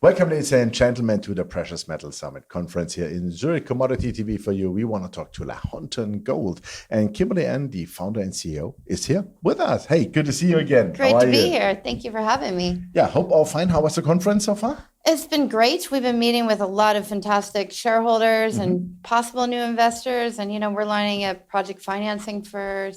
Welcome, ladies and gentlemen, to the Precious Metal Summit conference here in Zurich. Commodity TV for you. We want to talk to Lahontan Gold. And Kimberly Ann, the founder and CEO, is here with us. Hey, good to see you again. Great to be here. Thank you for having me. Yeah, hope all fine. How was the conference so far? It's been great. We've been meeting with a lot of fantastic shareholders and possible new investors. And, we're lining up project financing for,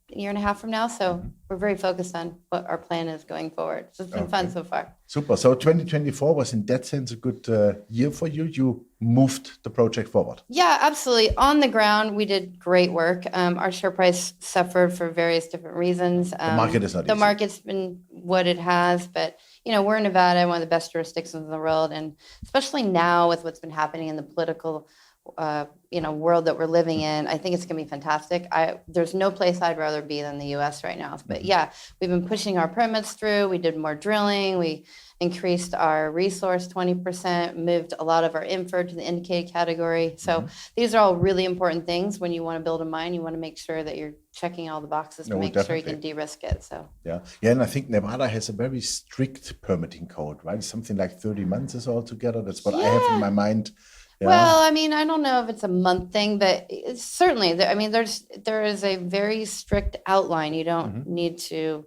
a year and a half from now. So we're very focused on what our plan is going forward. So it's been fun so far. Super. So 2024 was in that sense a good year for you. You moved the project forward. Yeah, absolutely. On the ground, we did great work. Our share price suffered for various different reasons. The market is not easy. The market's been what it has, but we're in Nevada, one of the best jurisdictions in the world, and especially now with what's been happening in the political world that we're living in, I think it's going to be fantastic. There's no place I'd rather be than the U.S. right now. But yeah, we've been pushing our permits through. We did more drilling. We increased our resource 20%, moved a lot of our inferred to the indicated category. So these are all really important things. When you want to build a mine, you want to make sure that you're checking all the boxes to make sure you can de-risk it. So yeah, and I think Nevada has a very strict permitting code, right? Something like 30 months is all together. That's what I have in my mind. Yeah. Well, I don't know if it's a month thing, but it's certainly, there is a very strict outline. You don't need to,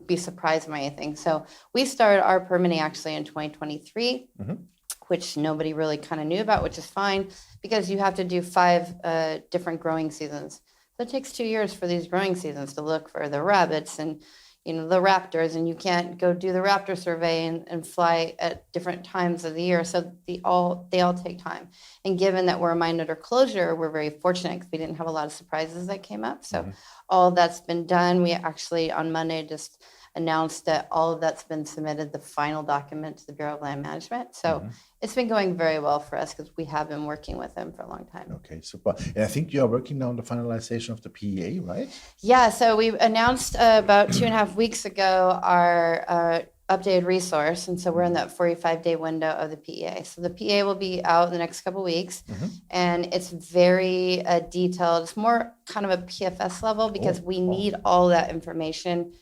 be surprised by anything. So we started our permitting actually in 2023, which nobody really kind of knew about, which is fine because you have to do 5 different growing seasons. So it takes 2 years for these growing seasons to look for the rabbits and the raptors, and you can't go do the raptor survey and fly at different times of the year. So they all take time. And given that we're a mine under closure, we're very fortunate because we didn't have a lot of surprises that came up. So all that's been done. We actually on Monday just announced that all of that's been submitted, the final document to the Bureau of Land Management. So it's been going very well for us because we have been working with them for a long time. Okay, super. And I think you are working now on the finalization of the PEA, right? Yeah, so we announced about 2.5 weeks ago our updated resource. And so we're in that 45-day window of the PEA. So the PEA will be out in the next couple of weeks. And it's very detailed. It's more kind of a PFS level because we need all that information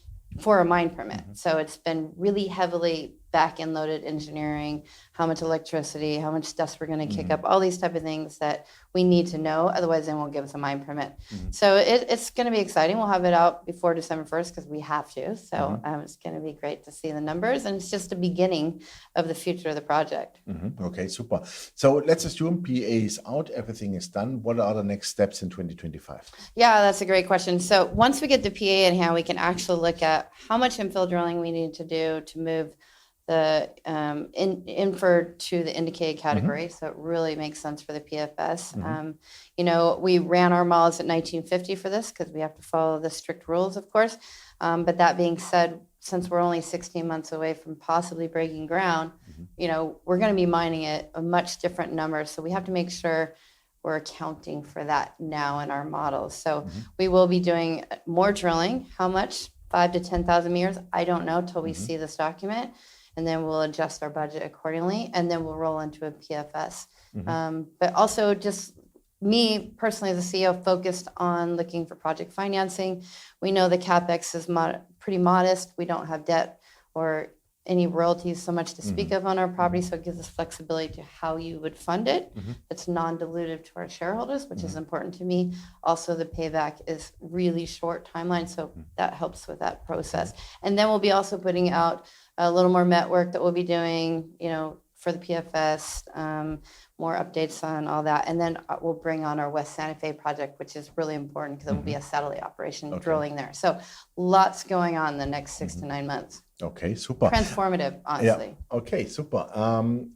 for a mine permit. So it's been really heavily back-end loaded engineering, how much electricity, how much dust we're going to kick up, all these type of things that we need to know. Otherwise, they won't give us a mine permit. So it's going to be exciting. We'll have it out before December 1st because we have to. So it's going to be great to see the numbers. And it's just the beginning of the future of the project. Okay, super. So let's assume PEA is out, everything is done. What are the next steps in 2025? Yeah, that's a great question. So once we get the PEA in hand, we can actually look at how much infill drilling we need to do to move the inferred to the indicated category. So it really makes sense for the PFS. We ran our models at 1950 for this because we have to follow the strict rules, of course. But that being said, since we're only 16 months away from possibly breaking ground, we're going to be mining at a much different number. So we have to make sure we're accounting for that now in our models. So we will be doing more drilling. How much? 5,000 to 10,000 meters? I don't know till we see this document. And then we'll adjust our budget accordingly, and then we'll roll into a PFS. But also just me personally as a CEO focused on looking for project financing. We know the CapEx is pretty modest. We don't have debt or any royalties so much to speak of on our property, so it gives us flexibility to how you would fund it. It's non-dilutive to our shareholders, which is important to me. Also, the payback is really short timeline, so that helps with that process. And then we'll be also putting out a little more met work that we'll be doing, for the PFS, more updates on all that. And then we'll bring on our West Santa Fe project, which is really important because it will be a satellite operation drilling there. So lots going on in the next 6 to 9 months. Okay, super. Transformative, honestly. Yeah. Okay, super.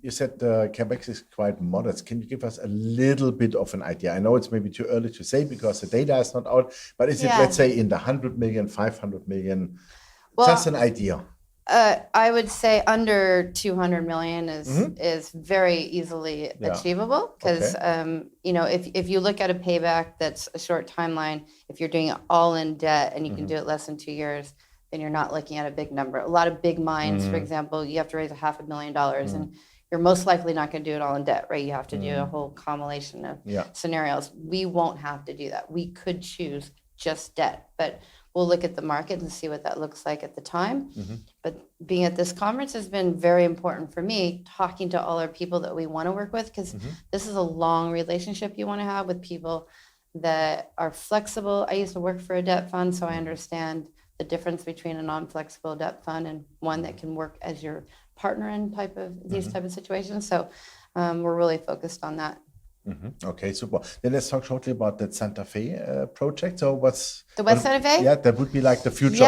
You said the CapEx is quite modest. Can you give us a little bit of an idea? I know it's maybe too early to say because the data is not out, but is it, let's say, in the 100 million, 500 million? Well, just an idea. I would say under 200 million is very easily achievable because, if you look at a payback that's a short timeline, if you're doing it all in debt and you can do it less than 2 years, then you're not looking at a big number. A lot of big mines, for example, you have to raise $500,000 and you're most likely not going to do it all in debt, right? You have to do a whole combination of scenarios. We won't have to do that. We could choose just debt, but we'll look at the market and see what that looks like at the time. But being at this conference has been very important for me, talking to all our people that we want to work with, because this is a long relationship you want to have with people that are flexible. I used to work for a debt fund, so I understand the difference between a non-flexible debt fund and one that can work as your partner in these type of situations. So we're really focused on that. Okay, super. Then let's talk shortly about that Santa Fe project. So what's the West Santa Fe? Yeah, that would be like the future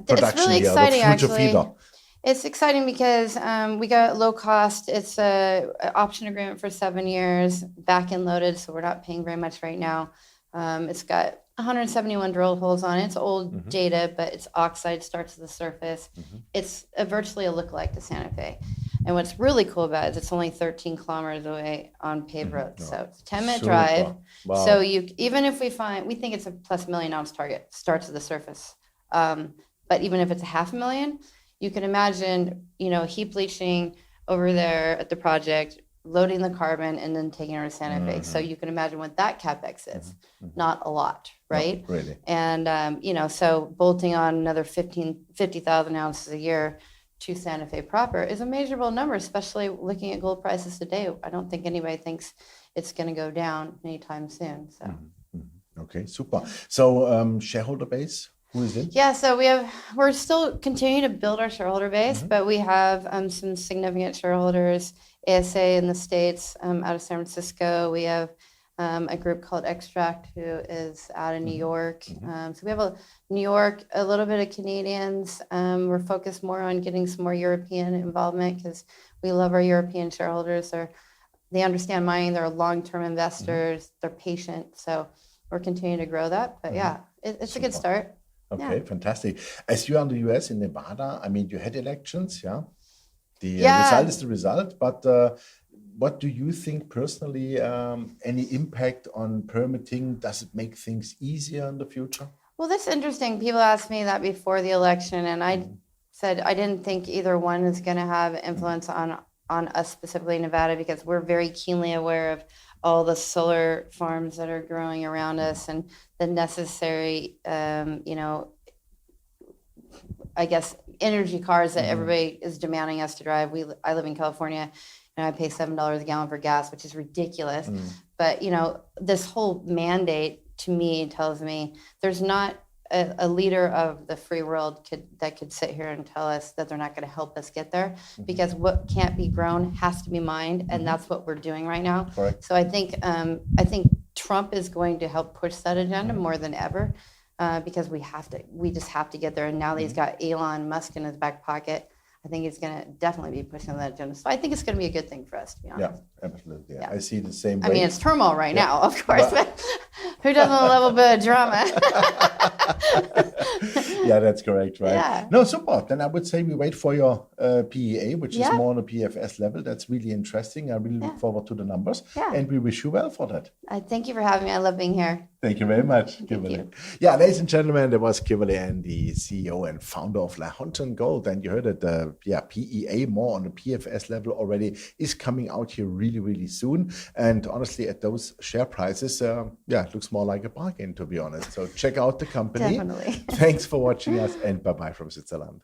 production, it's really exciting, the future actually. feeder. It's exciting because we got low cost. It's an option agreement for 7 years, back end loaded, so we're not paying very much right now. It's got 171 drill holes on it. It's old data, but it's oxide, starts at the surface. It's virtually a lookalike to Santa Fe. And what's really cool about it is it's only 13 kilometers away on paved roads. So it's a 10-minute drive. Wow. So even if we think it's a plus $1 million target, starts at the surface. But even if it's a $500,000, you can imagine, heap leaching over there at the project, loading the carbon and then taking it to Santa Fe. So you can imagine what that CapEx is. Not a lot, right? No, really. And, so bolting on another 50,000 ounces a year to Santa Fe proper is a measurable number, especially looking at gold prices today. I don't think anybody thinks it's going to go down anytime soon. So. Okay, super. So shareholder base, who is it? Yeah, so we're still continuing to build our shareholder base, but we have some significant shareholders. ASA in the States, out of San Francisco. We have a group called Extract, who is out of New York. So we have New York, a little bit of Canadians. We're focused more on getting some more European involvement because we love our European shareholders. They understand mining. They're long-term investors. They're patient. So we're continuing to grow that. But yeah, it's a good start. Okay, fantastic. As you are in the US, in Nevada, I mean, you had elections, yeah? The result is the result, but what do you think personally, any impact on permitting? Does it make things easier in the future? Well, that's interesting. People asked me that before the election, and I said I didn't think either one is going to have influence on us, specifically in Nevada, because we're very keenly aware of all the solar farms that are growing around us and the necessary, I guess, energy cars that everybody is demanding us to drive. I live in California, and I pay $7 a gallon for gas, which is ridiculous. But, this whole mandate to me tells me there's not a leader of the free world that could sit here and tell us that they're not going to help us get there, because what can't be grown has to be mined, and that's what we're doing right now. Correct. So I think Trump is going to help push that agenda more than ever. Because we just have to get there. And now that he's got Elon Musk in his back pocket, I think he's going to definitely be pushing that agenda. So I think it's going to be a good thing for us, to be honest. Yeah, absolutely. Yeah. I see the same way. I mean, it's turmoil right now, of course, but who doesn't love a bit of drama? Yeah, that's correct, right? Yeah. No, super. Then I would say we wait for your PEA, which is more on a PFS level. That's really interesting. I really look forward to the numbers. Yeah. And we wish you well for that. Thank you for having me. I love being here. Thank you very much, Kimberly. Yeah, ladies and gentlemen, there was Kimberly Ann, the CEO and founder of Lahontan Gold. And you heard that the PEA, more on the PFS level already, is coming out here really, really soon. And honestly, at those share prices, it looks more like a bargain, to be honest. So check out the company. Definitely. Thanks for watching us, and bye-bye from Switzerland.